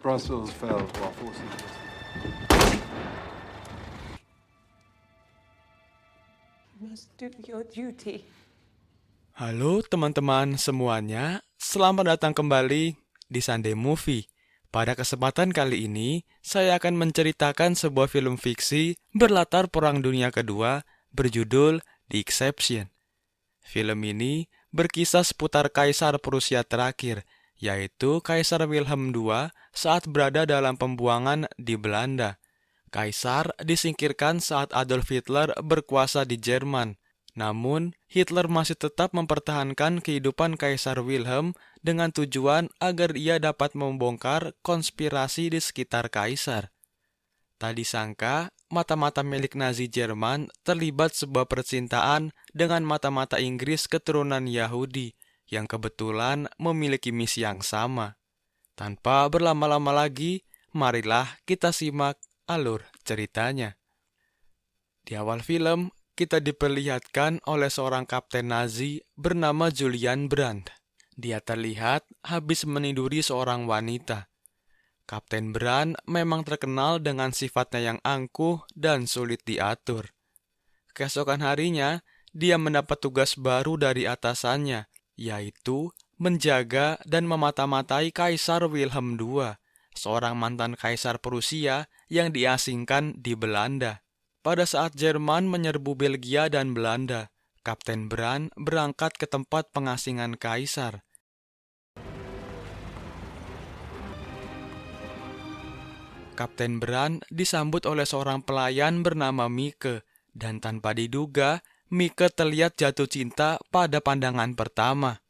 Brussels fell while forces. You must do your duty. Halo teman-teman semuanya, selamat datang kembali di Sunday Movie. Pada kesempatan kali ini, saya akan menceritakan sebuah film fiksi berlatar Perang Dunia Kedua berjudul The Exception. Film ini berkisah seputar Kaisar Prusia terakhir, yaitu Kaisar Wilhelm II saat berada dalam pembuangan di Belanda. Kaisar disingkirkan saat Adolf Hitler berkuasa di Jerman. Namun, Hitler masih tetap mempertahankan kehidupan Kaisar Wilhelm dengan tujuan agar ia dapat membongkar konspirasi di sekitar Kaisar. Tak disangka, mata-mata milik Nazi Jerman terlibat sebuah percintaan dengan mata-mata Inggris keturunan Yahudi yang kebetulan memiliki misi yang sama. Tanpa berlama-lama lagi, marilah kita simak alur ceritanya. Di awal film, kita diperlihatkan oleh seorang kapten Nazi bernama Julian Brandt. Dia terlihat habis meniduri seorang wanita. Kapten Brandt memang terkenal dengan sifatnya yang angkuh dan sulit diatur. Keesokan harinya, dia mendapat tugas baru dari atasannya, yaitu menjaga dan memata-matai Kaisar Wilhelm II, seorang mantan kaisar Prusia yang diasingkan di Belanda. Pada saat Jerman menyerbu Belgia dan Belanda, Kapten Brandt berangkat ke tempat pengasingan kaisar. Kapten Brandt disambut oleh seorang pelayan bernama Mike, dan tanpa diduga, Mike terlihat jatuh cinta pada pandangan pertama.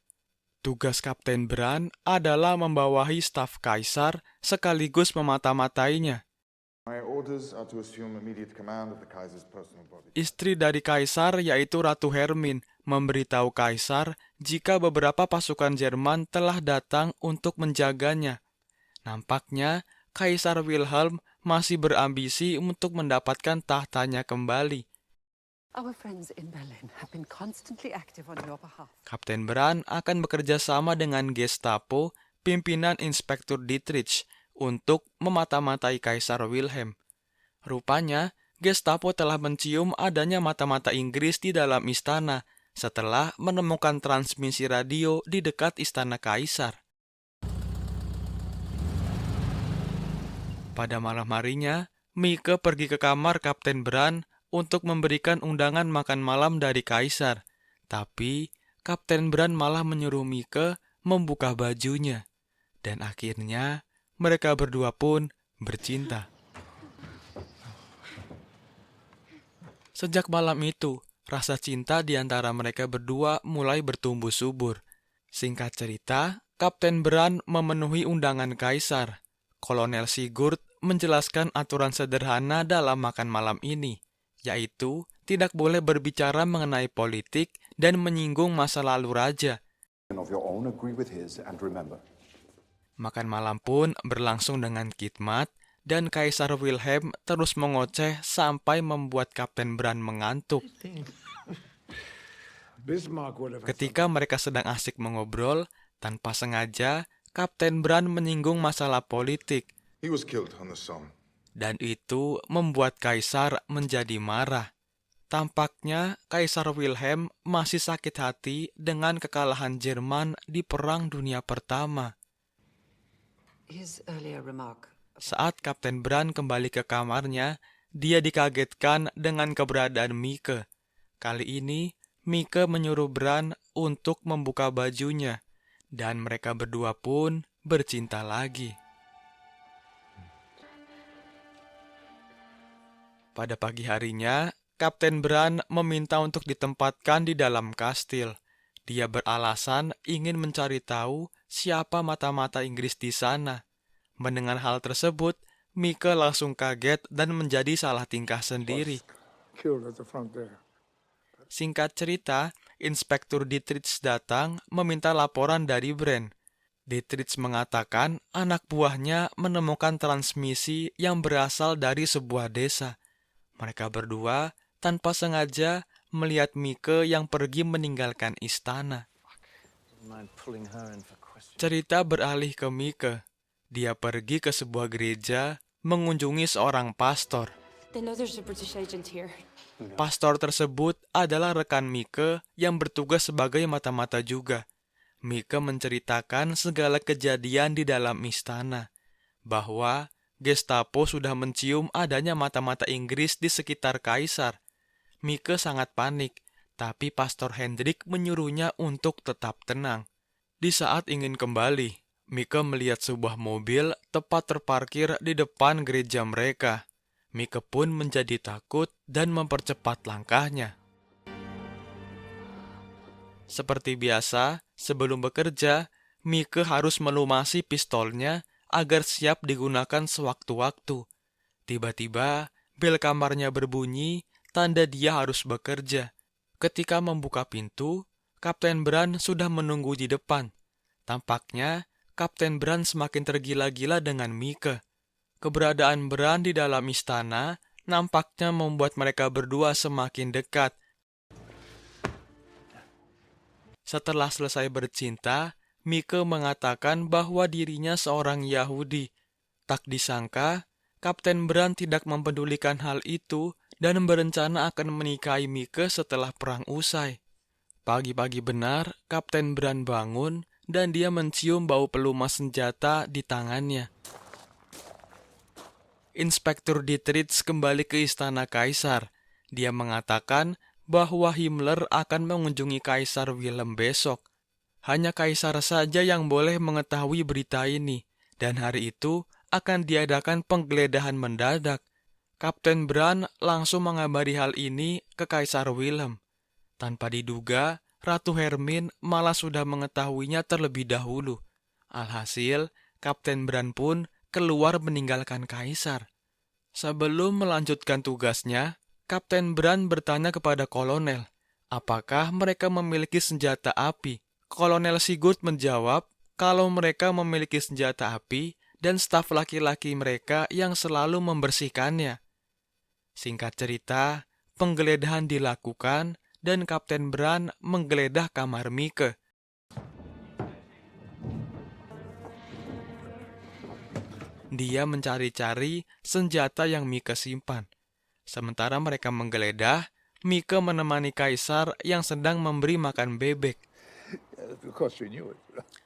Tugas Kapten Brandt adalah membawahi staf kaisar sekaligus memata-matainya. My orders are to assume immediate command of the Kaiser's personal body. Istri dari kaisar, yaitu Ratu Hermin, memberitahu kaisar jika beberapa pasukan Jerman telah datang untuk menjaganya. Nampaknya, Kaisar Wilhelm masih berambisi untuk mendapatkan tahtanya kembali. Our friends in Berlin have been constantly active on your behalf. Kapten Brandt akan bekerja sama dengan Gestapo, pimpinan Inspektur Dietrich, untuk memata-matai Kaisar Wilhelm. Rupanya, Gestapo telah mencium adanya mata-mata Inggris di dalam istana setelah menemukan transmisi radio di dekat istana Kaisar. Pada malam harinya, Mike pergi ke kamar Kapten Brandt untuk memberikan undangan makan malam dari Kaisar. Tapi, Kapten Brandt malah menyuruh Mike membuka bajunya. Dan akhirnya, mereka berdua pun bercinta. Sejak malam itu, rasa cinta di antara mereka berdua mulai bertumbuh subur. Singkat cerita, Kapten Brandt memenuhi undangan Kaisar. Kolonel Sigurd menjelaskan aturan sederhana dalam makan malam ini, yaitu tidak boleh berbicara mengenai politik dan menyinggung masa lalu raja. Of your own, agree with his, and remember. Makan malam pun berlangsung dengan khidmat, dan Kaisar Wilhelm terus mengoceh sampai membuat Kapten Brandt mengantuk. Ketika mereka sedang asik mengobrol, tanpa sengaja, Kapten Brandt menyinggung masalah politik. He was killed on the Somme. Dan itu membuat Kaisar menjadi marah. Tampaknya Kaisar Wilhelm masih sakit hati dengan kekalahan Jerman di Perang Dunia Pertama. His earlier remark. Saat Kapten Brandt kembali ke kamarnya, dia dikagetkan dengan keberadaan Mike. Kali ini, Mike menyuruh Brandt untuk membuka bajunya, dan mereka berdua pun bercinta lagi. Pada pagi harinya, Kapten Brandt meminta untuk ditempatkan di dalam kastil. Dia beralasan ingin mencari tahu siapa mata-mata Inggris di sana. Mendengar hal tersebut, Mike langsung kaget dan menjadi salah tingkah sendiri. Singkat cerita, Inspektur Dietrich datang meminta laporan dari Brandt. Dietrich mengatakan anak buahnya menemukan transmisi yang berasal dari sebuah desa. Mereka berdua tanpa sengaja melihat Mike yang pergi meninggalkan istana. Cerita beralih ke Mike. Dia pergi ke sebuah gereja mengunjungi seorang pastor. They know there's a British agent here. Pastor tersebut adalah rekan Mike yang bertugas sebagai mata-mata juga. Mike menceritakan segala kejadian di dalam istana, bahwa Gestapo sudah mencium adanya mata-mata Inggris di sekitar kaisar. Mike sangat panik, tapi Pastor Hendrik menyuruhnya untuk tetap tenang. Di saat ingin kembali, Mike melihat sebuah mobil tepat terparkir di depan gereja mereka. Mike pun menjadi takut dan mempercepat langkahnya. Seperti biasa, sebelum bekerja, Mike harus melumasi pistolnya agar siap digunakan sewaktu-waktu. Tiba-tiba, bel kamarnya berbunyi, tanda dia harus bekerja. Ketika membuka pintu, Kapten Bran sudah menunggu di depan. Tampaknya, Kapten Bran semakin tergila-gila dengan Mike. Keberadaan Bran di dalam istana nampaknya membuat mereka berdua semakin dekat. Setelah selesai bercinta, Mike mengatakan bahwa dirinya seorang Yahudi. Tak disangka, Kapten Bran tidak mempedulikan hal itu dan berencana akan menikahi Mike setelah perang usai. Pagi-pagi benar, Kapten Bran bangun dan dia mencium bau pelumas senjata di tangannya. Inspektur Dietrich kembali ke istana kaisar. Dia mengatakan bahwa Himmler akan mengunjungi Kaisar Wilhelm besok. Hanya kaisar saja yang boleh mengetahui berita ini, dan hari itu akan diadakan penggeledahan mendadak. Kapten Bran langsung mengabari hal ini ke Kaisar Wilhelm. Tanpa diduga, Ratu Hermine malah sudah mengetahuinya terlebih dahulu. Alhasil, Kapten Bran pun keluar meninggalkan kaisar. Sebelum melanjutkan tugasnya, Kapten Bran bertanya kepada kolonel, apakah mereka memiliki senjata api. Kolonel Sigurd menjawab kalau mereka memiliki senjata api dan staf laki-laki mereka yang selalu membersihkannya. Singkat cerita, penggeledahan dilakukan dan Kapten Bran menggeledah kamar Mike. Dia mencari-cari senjata yang Mike simpan. Sementara mereka menggeledah, Mike menemani kaisar yang sedang memberi makan bebek.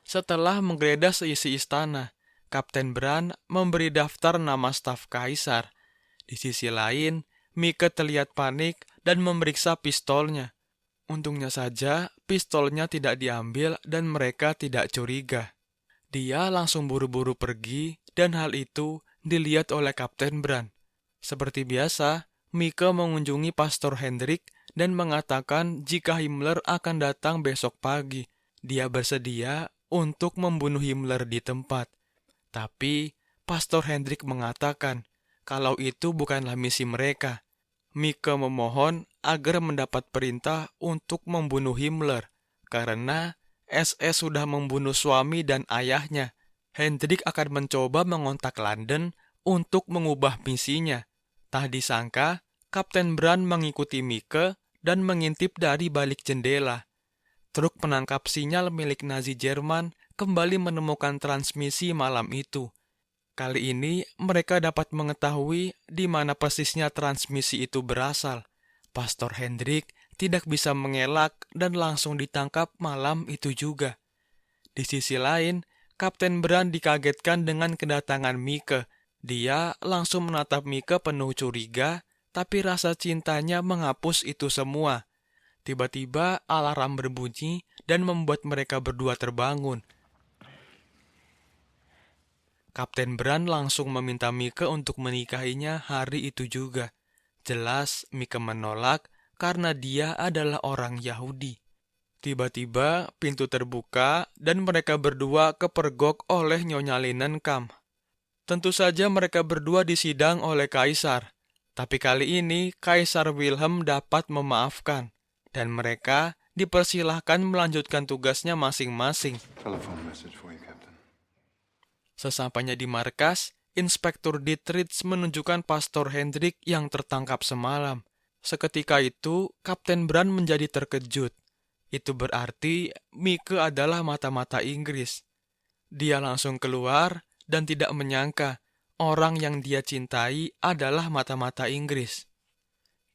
Setelah menggeledah seisi istana, Kapten Bran memberi daftar nama staf kaisar. Di sisi lain, Mike terlihat panik dan memeriksa pistolnya. Untungnya saja, pistolnya tidak diambil dan mereka tidak curiga. Dia langsung buru-buru pergi dan hal itu dilihat oleh Kapten Bran. Seperti biasa, Mike mengunjungi Pastor Hendrik dan mengatakan jika Himmler akan datang besok pagi. Dia bersedia untuk membunuh Himmler di tempat. Tapi, Pastor Hendrik mengatakan kalau itu bukanlah misi mereka. Mike memohon agar mendapat perintah untuk membunuh Himmler, karena SS sudah membunuh suami dan ayahnya. Hendrik akan mencoba mengontak London untuk mengubah misinya. Tak disangka, Kapten Bran mengikuti Mike dan mengintip dari balik jendela. Truk penangkap sinyal milik Nazi Jerman kembali menemukan transmisi malam itu. Kali ini mereka dapat mengetahui di mana persisnya transmisi itu berasal. Pastor Hendrik tidak bisa mengelak dan langsung ditangkap malam itu juga. Di sisi lain, Kapten Bran dikagetkan dengan kedatangan Mike. Dia langsung menatap Mike penuh curiga, tapi rasa cintanya menghapus itu semua. Tiba-tiba alarm berbunyi dan membuat mereka berdua terbangun. Kapten Bran langsung meminta Mike untuk menikahinya hari itu juga. Jelas Mike menolak karena dia adalah orang Yahudi. Tiba-tiba pintu terbuka dan mereka berdua kepergok oleh Nyonya Linenkam. Tentu saja mereka berdua disidang oleh kaisar. Tapi kali ini Kaisar Wilhelm dapat memaafkan. Dan mereka dipersilahkan melanjutkan tugasnya masing-masing. Telephone message for you, Captain. Sesampainya di markas, Inspektur Dietrich menunjukkan Pastor Hendrik yang tertangkap semalam. Seketika itu, Kapten Bran menjadi terkejut. Itu berarti Mike adalah mata-mata Inggris. Dia langsung keluar dan tidak menyangka orang yang dia cintai adalah mata-mata Inggris.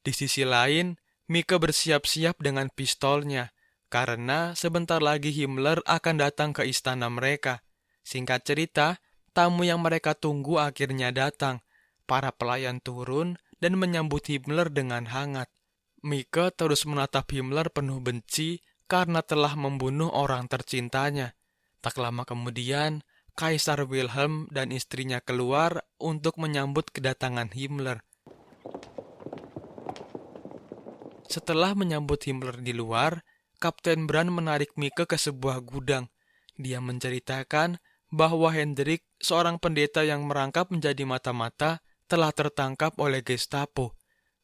Di sisi lain, Mika bersiap-siap dengan pistolnya, karena sebentar lagi Himmler akan datang ke istana mereka. Singkat cerita, tamu yang mereka tunggu akhirnya datang. Para pelayan turun dan menyambut Himmler dengan hangat. Mika terus menatap Himmler penuh benci karena telah membunuh orang tercintanya. Tak lama kemudian, Kaisar Wilhelm dan istrinya keluar untuk menyambut kedatangan Himmler. Setelah menyambut Himmler di luar, Kapten Brandt menarik Mika ke sebuah gudang. Dia menceritakan bahwa Hendrik, seorang pendeta yang merangkap menjadi mata-mata, telah tertangkap oleh Gestapo.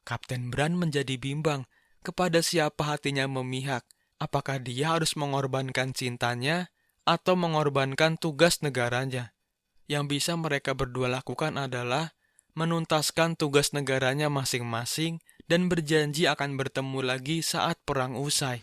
Kapten Brandt menjadi bimbang kepada siapa hatinya memihak. Apakah dia harus mengorbankan cintanya atau mengorbankan tugas negaranya? Yang bisa mereka berdua lakukan adalah menuntaskan tugas negaranya masing-masing dan berjanji akan bertemu lagi saat perang usai.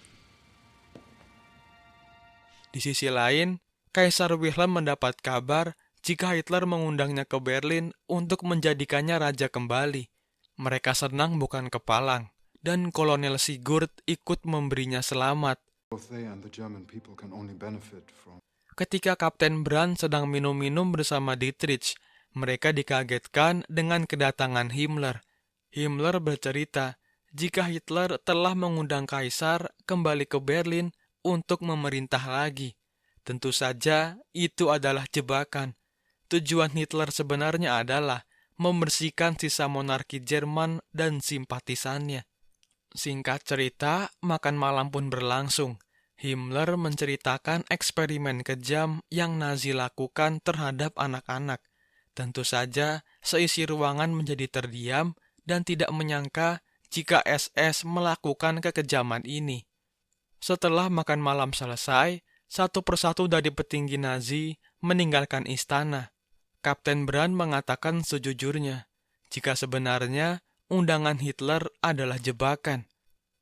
Di sisi lain, Kaisar Wilhelm mendapat kabar jika Hitler mengundangnya ke Berlin untuk menjadikannya raja kembali. Mereka senang bukan kepalang, dan Kolonel Sigurd ikut memberinya selamat. Both they and the German people can only benefit from. Ketika Kapten Brandt sedang minum-minum bersama Dietrich, mereka dikagetkan dengan kedatangan Himmler. Himmler bercerita jika Hitler telah mengundang Kaisar kembali ke Berlin untuk memerintah lagi. Tentu saja itu adalah jebakan. Tujuan Hitler sebenarnya adalah membersihkan sisa monarki Jerman dan simpatisannya. Singkat cerita, makan malam pun berlangsung. Himmler menceritakan eksperimen kejam yang Nazi lakukan terhadap anak-anak. Tentu saja, seisi ruangan menjadi terdiam dan tidak menyangka jika SS melakukan kekejaman ini. Setelah makan malam selesai, satu persatu dari petinggi Nazi meninggalkan istana. Kapten Brandt mengatakan sejujurnya, jika sebenarnya undangan Hitler adalah jebakan.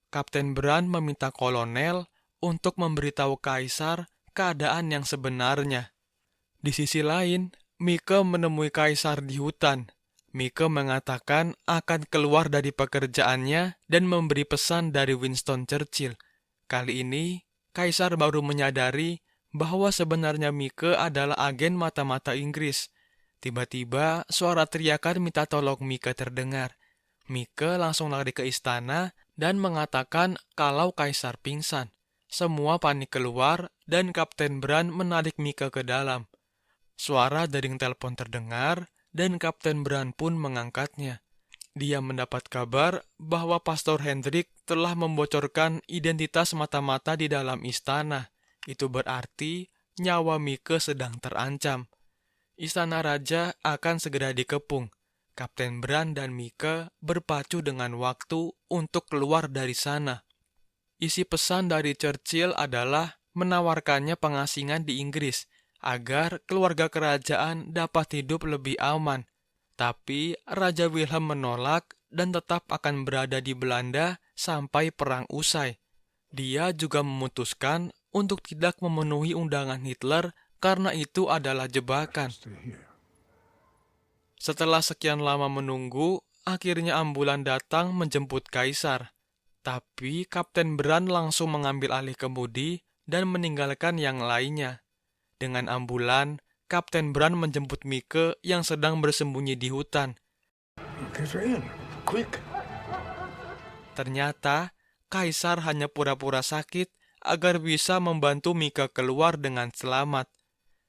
Kapten Brandt meminta kolonel untuk memberitahu Kaisar keadaan yang sebenarnya. Di sisi lain, Mika menemui Kaisar di hutan. Mika mengatakan akan keluar dari pekerjaannya dan memberi pesan dari Winston Churchill. Kali ini, Kaisar baru menyadari bahwa sebenarnya Mika adalah agen mata-mata Inggris. Tiba-tiba, suara teriakan minta tolong Mika terdengar. Mika langsung lari ke istana dan mengatakan kalau Kaisar pingsan. Semua panik keluar dan Kapten Brandt menarik Mika ke dalam. Suara dering telepon terdengar dan Kapten Brandt pun mengangkatnya. Dia mendapat kabar bahwa Pastor Hendrik telah membocorkan identitas mata-mata di dalam istana. Itu berarti nyawa Mika sedang terancam. Istana raja akan segera dikepung. Kapten Brandt dan Mika berpacu dengan waktu untuk keluar dari sana. Isi pesan dari Churchill adalah menawarkannya pengasingan di Inggris agar keluarga kerajaan dapat hidup lebih aman. Tapi Raja Wilhelm menolak dan tetap akan berada di Belanda sampai perang usai. Dia juga memutuskan untuk tidak memenuhi undangan Hitler karena itu adalah jebakan. Setelah sekian lama menunggu, akhirnya ambulan datang menjemput Kaisar. Tapi Kapten Brandt langsung mengambil alih kemudi dan meninggalkan yang lainnya. Dengan ambulan, Kapten Brandt menjemput Mika yang sedang bersembunyi di hutan. Get her in, quick. Ternyata, Kaisar hanya pura-pura sakit agar bisa membantu Mika keluar dengan selamat.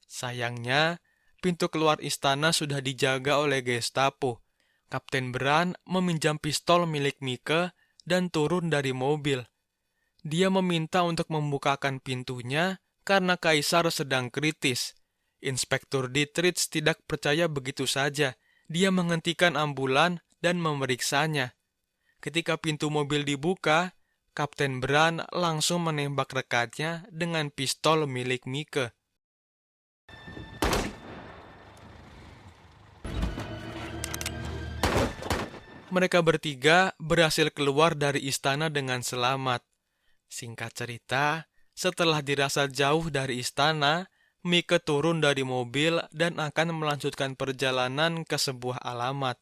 Sayangnya, pintu keluar istana sudah dijaga oleh Gestapo. Kapten Brandt meminjam pistol milik Mika dan turun dari mobil. Dia meminta untuk membukakan pintunya karena Kaisar sedang kritis. Inspektur Dietrich tidak percaya begitu saja. Dia menghentikan ambulan dan memeriksanya. Ketika pintu mobil dibuka, Kapten Brandt langsung menembak rekannya dengan pistol milik Mika. Mereka bertiga berhasil keluar dari istana dengan selamat. Singkat cerita, setelah dirasa jauh dari istana, Mike turun dari mobil dan akan melanjutkan perjalanan ke sebuah alamat.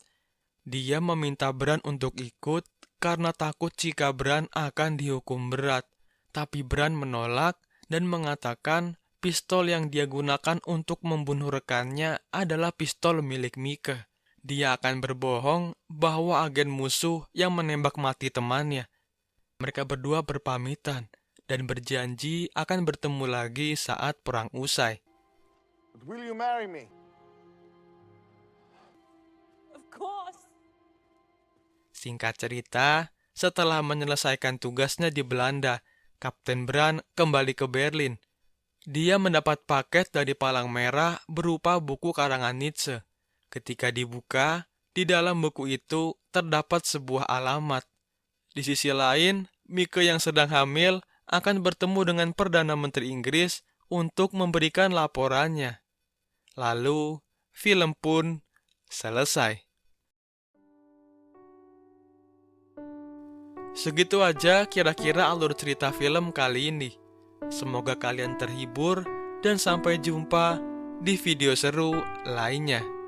Dia meminta Bran untuk ikut karena takut jika Bran akan dihukum berat. Tapi Bran menolak dan mengatakan pistol yang dia gunakan untuk membunuh rekannya adalah pistol milik Mike. Dia akan berbohong bahwa agen musuh yang menembak mati temannya. Mereka berdua berpamitan dan berjanji akan bertemu lagi saat perang usai. But will you marry me? Of course. Singkat cerita, setelah menyelesaikan tugasnya di Belanda, Kapten Bran kembali ke Berlin. Dia mendapat paket dari Palang Merah berupa buku karangan Nietzsche. Ketika dibuka, di dalam buku itu terdapat sebuah alamat. Di sisi lain, Mike yang sedang hamil akan bertemu dengan Perdana Menteri Inggris untuk memberikan laporannya. Lalu, film pun selesai. Segitu aja kira-kira alur cerita film kali ini. Semoga kalian terhibur dan sampai jumpa di video seru lainnya.